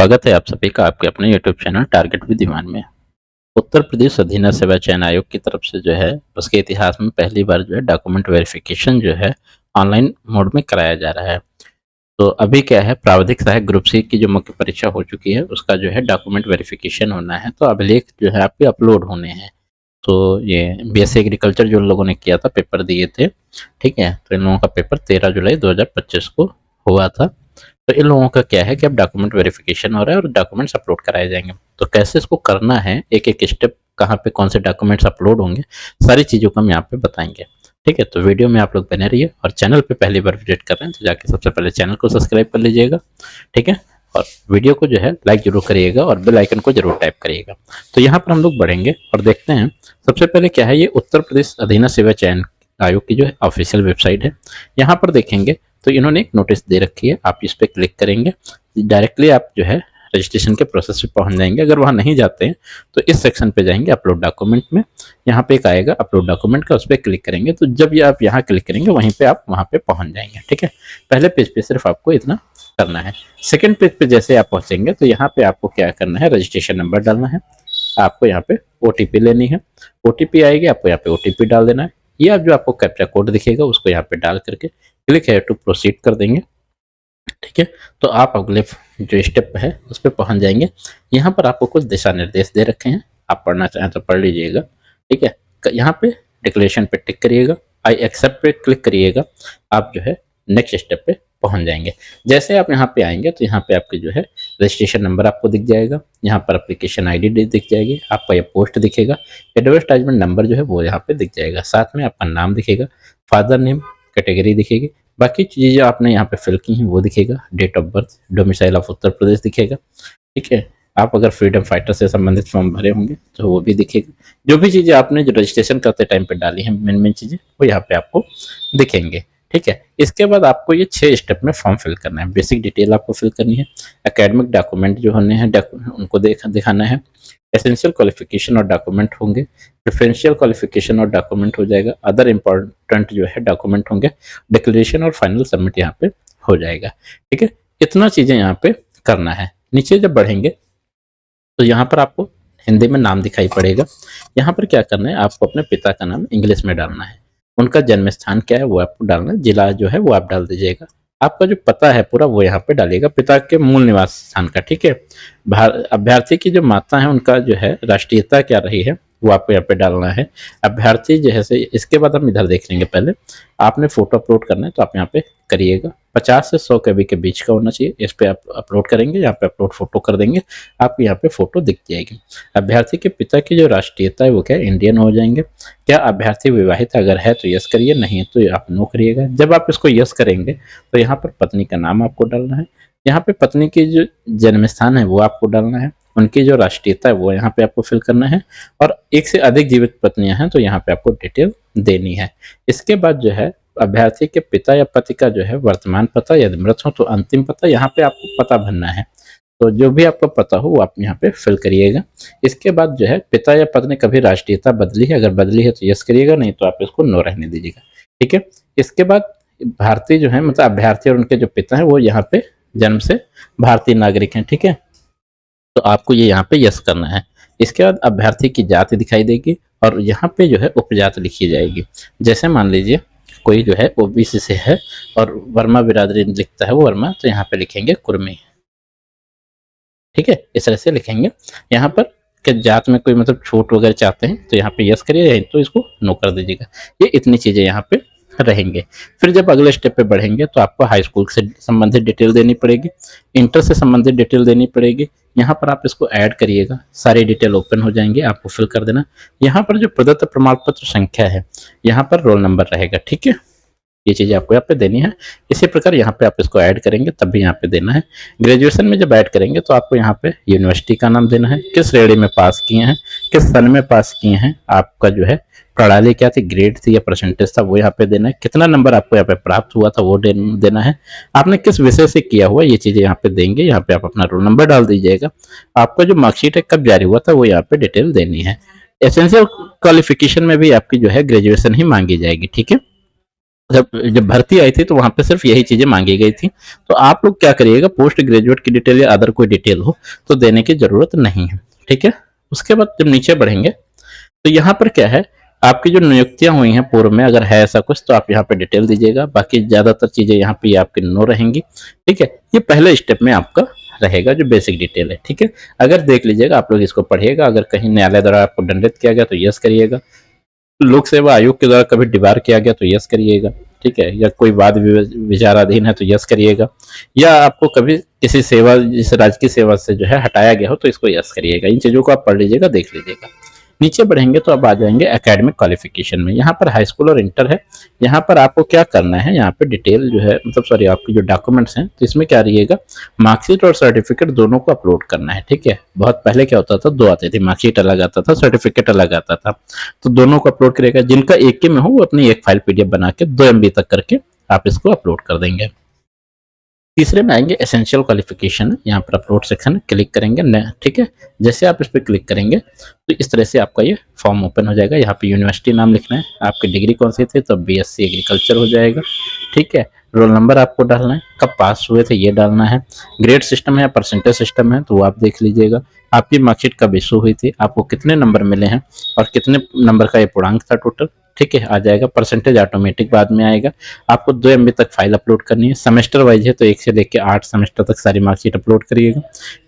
स्वागत है आप सभी का आपके अपने यूट्यूब चैनल टारगेट विद ईमान में। उत्तर प्रदेश अधीन सेवा चयन आयोग की तरफ से जो है उसके इतिहास में पहली बार जो है डॉक्यूमेंट वेरिफिकेशन जो है ऑनलाइन मोड में कराया जा रहा है। तो अभी क्या है, प्राविधिक सहायक ग्रुप सी की जो मुख्य परीक्षा हो चुकी है उसका जो है डॉक्यूमेंट वेरिफिकेशन होना है, तो अभिलेख जो है आपके अपलोड होने हैं। तो ये बीएससी एग्रीकल्चर जो लोगों ने किया था, पेपर दिए थे, ठीक है, तो इन लोगों का पेपर 13 जुलाई 2025 को हुआ था। तो इन लोगों का क्या है कि अब डॉक्यूमेंट वेरिफिकेशन हो रहा है और डॉक्यूमेंट्स अपलोड कराए जाएंगे। तो कैसे इसको करना है, एक एक स्टेप, कहाँ पे कौन से डॉक्यूमेंट्स अपलोड होंगे, सारी चीज़ों को हम यहाँ पे बताएंगे। ठीक है, तो वीडियो में आप लोग बने रहिए और चैनल पे पहली बार विजिट कर रहे हैं तो जाके सबसे पहले चैनल को सब्सक्राइब कर लीजिएगा। ठीक है, और वीडियो को जो है लाइक जरूर करिएगा और बेल आइकन को जरूर टाइप करिएगा। तो यहाँ पर हम लोग बढ़ेंगे और देखते हैं सबसे पहले क्या है, ये उत्तर प्रदेश अधीन सेवा चयन आयोग की जो है ऑफिशियल वेबसाइट है। यहाँ पर देखेंगे तो इन्होंने एक नोटिस दे रखी है, आप इस पर क्लिक करेंगे, डायरेक्टली आप जो है रजिस्ट्रेशन के प्रोसेस पे पहुंच जाएंगे। अगर वहाँ नहीं जाते हैं तो इस सेक्शन पे जाएंगे अपलोड डॉक्यूमेंट में, यहाँ पे एक आएगा अपलोड डॉक्यूमेंट का, उस पर क्लिक करेंगे। तो जब ये आप यहाँ क्लिक करेंगे वहीं पे आप वहाँ पे पहुंच जाएंगे। ठीक है, पहले पेज पे सिर्फ आपको इतना करना है। सेकेंड पेज पे जैसे आप पहुंचेंगे तो यहाँ पे आपको क्या करना है, रजिस्ट्रेशन नंबर डालना है, आपको यहाँ पे ओटीपी लेनी है, ओटीपी आएगी, आपको यहाँ पे ओटीपी डाल देना है। ये आप जो आपको कैप्चा कोड दिखेगा उसको यहाँ पे डाल करके क्लिक है टू प्रोसीड कर देंगे। ठीक है, तो आप अगले जो स्टेप है उस पर पहुंच जाएंगे। यहाँ पर आपको कुछ दिशा निर्देश दे रखे हैं, आप पढ़ना चाहें तो पढ़ लीजिएगा। ठीक है, यहाँ पे डिक्लेरेशन पे टिक करिएगा, आई एक्सेप्ट पे क्लिक करिएगा, आप जो है नेक्स्ट स्टेप पे पहुंच जाएंगे। जैसे आप यहाँ पे आएंगे तो यहाँ पे आपके जो है रजिस्ट्रेशन नंबर आपको दिख जाएगा, यहाँ पर एप्लीकेशन आईडी दिख जाएगी, आपका ये पोस्ट दिखेगा, एडवर्टाइजमेंट नंबर जो है वो यहाँ पे दिख जाएगा, साथ में आपका नाम दिखेगा, फादर नेम, कैटेगरी दिखेगी, बाकी चीज़ें आपने यहाँ पे फिल की हैं वो दिखेगा, date of birth, domicile of Uttar Pradesh दिखेगा। ठीक है, आप अगर फ्रीडम फाइटर से संबंधित फॉर्म भरे होंगे तो वो भी दिखेगा। जो भी चीज़ें आपने जो रजिस्ट्रेशन करते टाइम पे डाली हैं, मेन चीज़ें वो यहाँ पे आपको दिखेंगे। ठीक है, इसके बाद आपको ये 6 स्टेप में फॉर्म फिल करना है। बेसिक डिटेल आपको फिल करनी है, एकेडमिक डॉक्यूमेंट जो होने हैं उनको दिखाना है, एसेंशियल क्वालिफिकेशन और डॉक्यूमेंट होंगे, प्रेफरेंशियल क्वालिफिकेशन और डॉक्यूमेंट हो जाएगा, अदर इम्पोर्टेंट जो है डॉक्यूमेंट होंगे, डिक्लेरेशन और फाइनल सबमिट यहाँ पे हो जाएगा। ठीक है, इतना चीज़ें यहाँ पे करना है। नीचे जब बढ़ेंगे तो यहाँ पर आपको हिंदी में नाम दिखाई पड़ेगा। यहाँ पर क्या करना है, आपको अपने पिता का नाम इंग्लिश में डालना है, उनका जन्म स्थान क्या है वो आपको डालना है, जिला जो है वो आप डाल दीजिएगा, आपका जो पता है पूरा वो यहाँ पे डालिएगा, पिता के मूल निवास स्थान का। ठीक है, अभ्यर्थी की जो माता है उनका जो है राष्ट्रीयता क्या रही है वो आपको यहाँ पे डालना है। अभ्यर्थी जैसे, इसके बाद हम इधर देख लेंगे, पहले आपने फोटो अपलोड करना है तो आप यहाँ पे करिएगा, 50 से 100 KB के बीच का होना चाहिए। इस पे आप अपलोड करेंगे, यहाँ पे अपलोड फोटो कर देंगे, आपको यहाँ पे फोटो दिख जाएगी। अभ्यर्थी के पिता की जो राष्ट्रीयता है वो क्या, इंडियन हो जाएंगे। क्या अभ्यर्थी विवाहित अगर है तो यस करिए, नहीं तो आप नो करिएगा। जब आप इसको यस करेंगे तो यहाँ पर पत्नी का नाम आपको डालना है, यहाँ पे पत्नी की जो जन्म स्थान है वो आपको डालना है, उनकी जो राष्ट्रीयता है वो यहाँ पे आपको फिल करना है, और एक से अधिक जीवित पत्नियां हैं तो यहाँ पे आपको डिटेल देनी है। इसके बाद जो है अभ्यर्थी के पिता या पति का जो है वर्तमान पता, यदि मृत हो तो अंतिम पता, यहाँ पे आपको पता भरना है। तो जो भी आपको पता हो वो आप यहाँ पे फिल करिएगा। इसके बाद जो है पिता या पत्नी कभी राष्ट्रीयता बदली है, अगर बदली है तो यस करिएगा, नहीं तो आप इसको नो रहने दीजिएगा। ठीक है, इसके बाद भारतीय जो है, मतलब अभ्यर्थी और उनके जो पिता हैं वो यहाँ पे जन्म से भारतीय नागरिक हैं। ठीक है, तो आपको ये यहाँ पे यस करना है। इसके बाद अभ्यर्थी की जाति दिखाई देगी और यहाँ पे जो है उपजात लिखी जाएगी। जैसे मान लीजिए कोई जो है ओबीसी से है और वर्मा बिरादरी लिखता है वो वर्मा, तो यहाँ पे लिखेंगे कुर्मी। ठीक है, इस तरह से लिखेंगे। यहाँ पर कि जात में कोई मतलब छूट वगैरह चाहते हैं तो यहाँ पे यस करिए, तो इसको नो कर दीजिएगा। ये इतनी चीज़ें यहाँ पे रहेंगे। फिर जब अगले स्टेप पे बढ़ेंगे तो आपको हाई स्कूल से संबंधित डिटेल देनी पड़ेगी, इंटर से संबंधित डिटेल देनी पड़ेगी। यहाँ पर आप इसको ऐड करिएगा, सारी डिटेल ओपन हो जाएंगे, आपको फिल कर देना। यहाँ पर जो प्रदत्त प्रमाण पत्र संख्या है, यहाँ पर रोल नंबर रहेगा। ठीक है, ये चीज़ें आपको यहाँ पे देनी है। इसी प्रकार यहाँ पे आप इसको ऐड करेंगे तब भी यहाँ पे देना है। ग्रेजुएशन में जब ऐड करेंगे तो आपको यहाँ पे यूनिवर्सिटी का नाम देना है, किस श्रेणी में पास किए हैं, किस सन में पास किए हैं, आपका जो है प्रणाली क्या थी, ग्रेड थी या परसेंटेज था वो यहाँ पे देना है, कितना नंबर आपको यहाँ पे प्राप्त हुआ था वो देना है, आपने किस विषय से किया हुआ ये चीज़ें यहाँ पे देंगे। यहाँ पे आप अपना रोल नंबर डाल दीजिएगा, आपका जो मार्कशीट है कब जारी हुआ था वो यहाँ पे डिटेल देनी है। एसेंशियल क्वालिफिकेशन में भी आपकी जो है ग्रेजुएशन ही मांगी जाएगी। ठीक है, जब जब भर्ती आई थी तो वहाँ पे सिर्फ यही चीज़ें मांगी गई थी। तो आप लोग क्या करिएगा, पोस्ट ग्रेजुएट की डिटेल या अदर कोई डिटेल हो तो देने की ज़रूरत नहीं है, ठीक है। उसके बाद जब नीचे बढ़ेंगे तो यहाँ पर क्या है, आपकी जो नियुक्तियां हुई हैं पूर्व में अगर है ऐसा कुछ तो आप यहाँ पे डिटेल दीजिएगा, बाकी ज़्यादातर चीज़ें यहाँ पे आपकी नो रहेंगी, ठीक है। ये पहले स्टेप में आपका रहेगा जो बेसिक डिटेल है, ठीक है। अगर देख लीजिएगा, आप लोग इसको पढ़िएगा, अगर कहीं न्यायालय द्वारा आपको दंडित किया गया तो यस करिएगा, लोक सेवा आयोग के द्वारा कभी डिबार किया गया तो यस करिएगा, ठीक है, या कोई वाद विचाराधीन है तो यस करिएगा, या आपको कभी किसी सेवा जिस राजकीय सेवा से जो है हटाया गया हो तो इसको यस करिएगा। इन चीज़ों को आप पढ़ लीजिएगा, देख लीजिएगा। नीचे बढ़ेंगे तो अब आ जाएंगे एकेडमिक क्वालिफिकेशन में। यहाँ पर हाई स्कूल और इंटर है। यहाँ पर आपको क्या करना है, यहाँ पे डिटेल जो है मतलब सॉरी आपकी जो डॉक्यूमेंट्स हैं तो इसमें क्या रहिएगा, मार्कशीट और सर्टिफिकेट दोनों को अपलोड करना है, ठीक है। बहुत पहले क्या होता था, दो आते थे, मार्कशीट अलग आता था, सर्टिफिकेट अलग आता था, तो दोनों को अपलोड करेगा। जिनका एक के में हो वो अपनी एक फाइल पीडीएफ बना के 2 MB तक करके आप इसको अपलोड कर देंगे। तीसरे में आएंगे एसेंशियल क्वालिफिकेशन, यहाँ पर अपलोड सेक्शन क्लिक करेंगे, ठीक है। जैसे आप इस पर क्लिक करेंगे तो इस तरह से आपका ये फॉर्म ओपन हो जाएगा। यहाँ पे यूनिवर्सिटी नाम लिखना है, आपकी डिग्री कौन सी थी तो BSc एग्रीकल्चर हो जाएगा, ठीक है। रोल नंबर आपको डालना है, कब पास हुए थे ये डालना है, ग्रेड सिस्टम है या परसेंटेज सिस्टम है तो वो आप देख लीजिएगा, आपकी मार्कशीट कब इशू हुई थी, आपको कितने नंबर मिले हैं और कितने नंबर का ये पूर्णांक था टोटल, ठीक है, आ जाएगा। परसेंटेज ऑटोमेटिक बाद में आएगा। आपको 2 MB तक फाइल अपलोड करनी है, सेमेस्टर वाइज है तो 1 से लेकर 8 सेमेस्टर तक सारी मार्कशीट अपलोड करिएगा,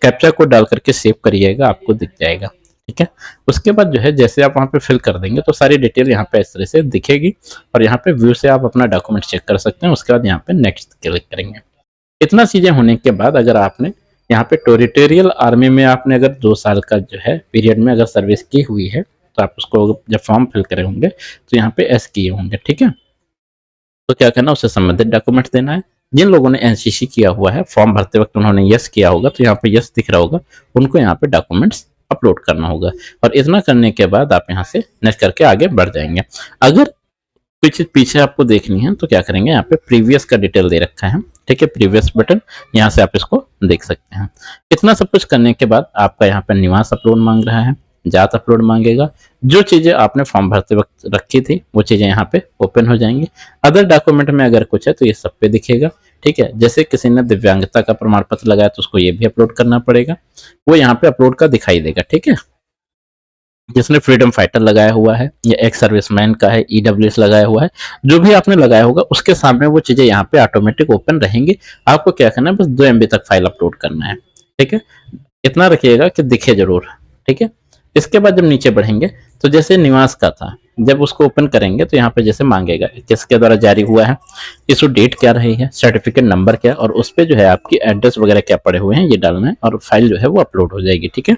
कैप्चा कोड डाल करके सेव करिएगा, आपको दिख जाएगा, ठीक है। उसके बाद जो है जैसे आप वहाँ पे फिल कर देंगे तो सारी डिटेल यहाँ पे इस तरह से दिखेगी और यहाँ पे व्यू से आप अपना डॉक्यूमेंट चेक कर सकते हैं। उसके बाद यहाँ पे नेक्स्ट क्लिक करेंगे। इतना चीजें होने के बाद अगर आपने यहाँ पे टेरिटोरियल आर्मी में आपने अगर 2 साल का जो है पीरियड में अगर सर्विस की हुई है तो आप उसको जब फॉर्म फिल करे होंगे तो यहाँ पे एस किए होंगे, ठीक है। तो क्या करना, उससे संबंधित डॉक्यूमेंट देना है। जिन लोगों ने एनसीसी किया हुआ है फॉर्म भरते वक्त उन्होंने यस किया होगा तो यहाँ पे यस दिख रहा होगा, उनको यहाँ पे डॉक्यूमेंट्स अपलोड करना होगा। और इतना करने के बाद आप यहाँ से नेक्स्ट करके आगे बढ़ जाएंगे। अगर पीछे पीछे आपको देखनी है तो क्या करेंगे, यहाँ पे प्रीवियस का डिटेल दे रखा है, ठीक है, प्रीवियस बटन, यहाँ से आप इसको देख सकते हैं। इतना सब कुछ करने के बाद आपका यहाँ पे निवास अपलोड मांग रहा है, जात अपलोड मांगेगा, जो चीजें आपने फॉर्म भरते वक्त रखी थी वो चीजें यहाँ पे ओपन हो जाएंगी। अदर डॉक्यूमेंट में अगर कुछ है तो ये सब पे दिखेगा, ठीक है। जैसे किसी ने दिव्यांगता का प्रमाण पत्र लगाया तो उसको ये भी अपलोड करना पड़ेगा, वो यहाँ पे अपलोड का दिखाई देगा, ठीक है। जिसने फ्रीडम फाइटर लगाया हुआ है या एक्स सर्विसमैन का है, EWS लगाया हुआ है, जो भी आपने लगाया होगा उसके सामने वो चीजें यहाँ पे ऑटोमेटिक ओपन रहेंगी। आपको क्या करना है, बस 2 MB तक फाइल अपलोड करना है, ठीक है। इतना रखिएगा कि दिखे जरूर, ठीक है। इसके बाद जब नीचे बढ़ेंगे तो जैसे निवास का था, जब उसको ओपन करेंगे तो यहाँ पे जैसे मांगेगा किसके द्वारा जारी हुआ है, इशू डेट क्या रही है, सर्टिफिकेट नंबर क्या, और उस पर जो है आपकी एड्रेस वगैरह क्या पड़े हुए हैं ये डालना है और फाइल जो है वो अपलोड हो जाएगी, ठीक है।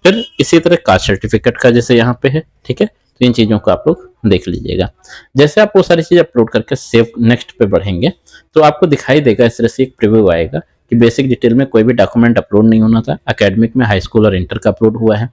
फिर इसी तरह कास्ट सर्टिफिकेट का जैसे यहाँ पे है, ठीक है। तो इन चीज़ों को आप लोग देख लीजिएगा। जैसे आप वो सारी चीज़ अपलोड करके सेव नेक्स्ट पे बढ़ेंगे तो आपको दिखाई देगा इस तरह से एक प्रीव्यू आएगा कि बेसिक डिटेल में कोई भी डॉक्यूमेंट अपलोड नहीं होना था, एकेडमिक में हाई स्कूल और इंटर का अपलोड हुआ है,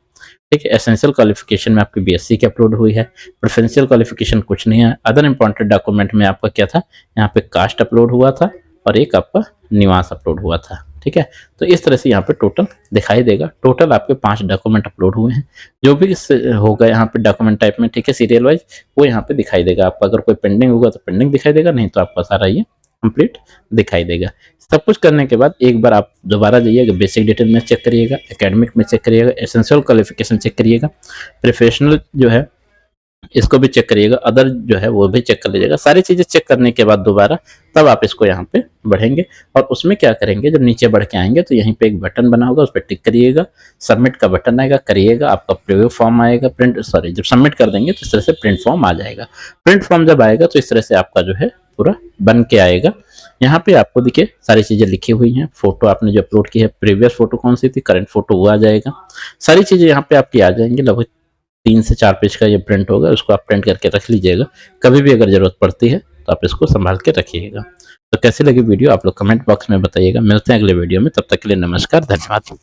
ठीक है। एसेंशियल क्वालिफिकेशन में आपकी BSc की अपलोड हुई है, प्रेफरेंशियल क्वालिफिकेशन कुछ नहीं है। अदर इंपॉर्टेंट डॉक्यूमेंट में आपका क्या था, यहाँ पे कास्ट अपलोड हुआ था और एक आपका निवास अपलोड हुआ था, ठीक है। तो इस तरह से यहाँ पे टोटल दिखाई देगा, टोटल आपके 5 डॉक्यूमेंट अपलोड हुए हैं। जो भी होगा यहाँ पे डॉक्यूमेंट टाइप में, ठीक है, सीरियल वाइज वो यहाँ पे दिखाई देगा। आपका अगर कोई पेंडिंग होगा तो पेंडिंग दिखाई देगा, नहीं तो आपका सारा ये कंप्लीट दिखाई देगा। सब कुछ करने के बाद एक बार आप दोबारा जाइएगा, बेसिक डिटेल में चेक करिएगा, एकेडमिक में चेक करिएगा, एसेंशियल क्वालिफिकेशन चेक करिएगा, प्रोफेशनल जो है इसको भी चेक करिएगा, अदर जो है वो भी चेक कर लीजिएगा। सारी चीजें चेक करने के बाद दोबारा तब आप इसको यहाँ पे बढ़ेंगे और उसमें क्या करेंगे, जब नीचे बढ़ के आएंगे तो यहीं पे एक बटन बना होगा, उस पर टिक करिएगा, सबमिट का बटन आएगा, करिएगा, आपका प्रीव्यू फॉर्म आएगा, जब सबमिट कर देंगे तो इस तरह से प्रिंट फॉर्म आ जाएगा। प्रिंट फॉर्म जब आएगा तो इस तरह से आपका जो है पूरा बन के आएगा। यहाँ पे आपको देखिए सारी चीजें लिखी हुई हैं, फोटो आपने जो अपलोड की है, प्रीवियस फोटो कौन सी थी, करंट फोटो वो आ जाएगा, सारी चीजें यहाँ पे आपकी आ जाएंगी। लगभग 3 से 4 पेज का ये प्रिंट होगा, उसको आप प्रिंट करके रख लीजिएगा, कभी भी अगर जरूरत पड़ती है तो आप इसको संभाल के रखिएगा। तो कैसी लगी वीडियो आप लोग कमेंट बॉक्स में बताइएगा। मिलते हैं अगले वीडियो में, तब तक के लिए नमस्कार, धन्यवाद।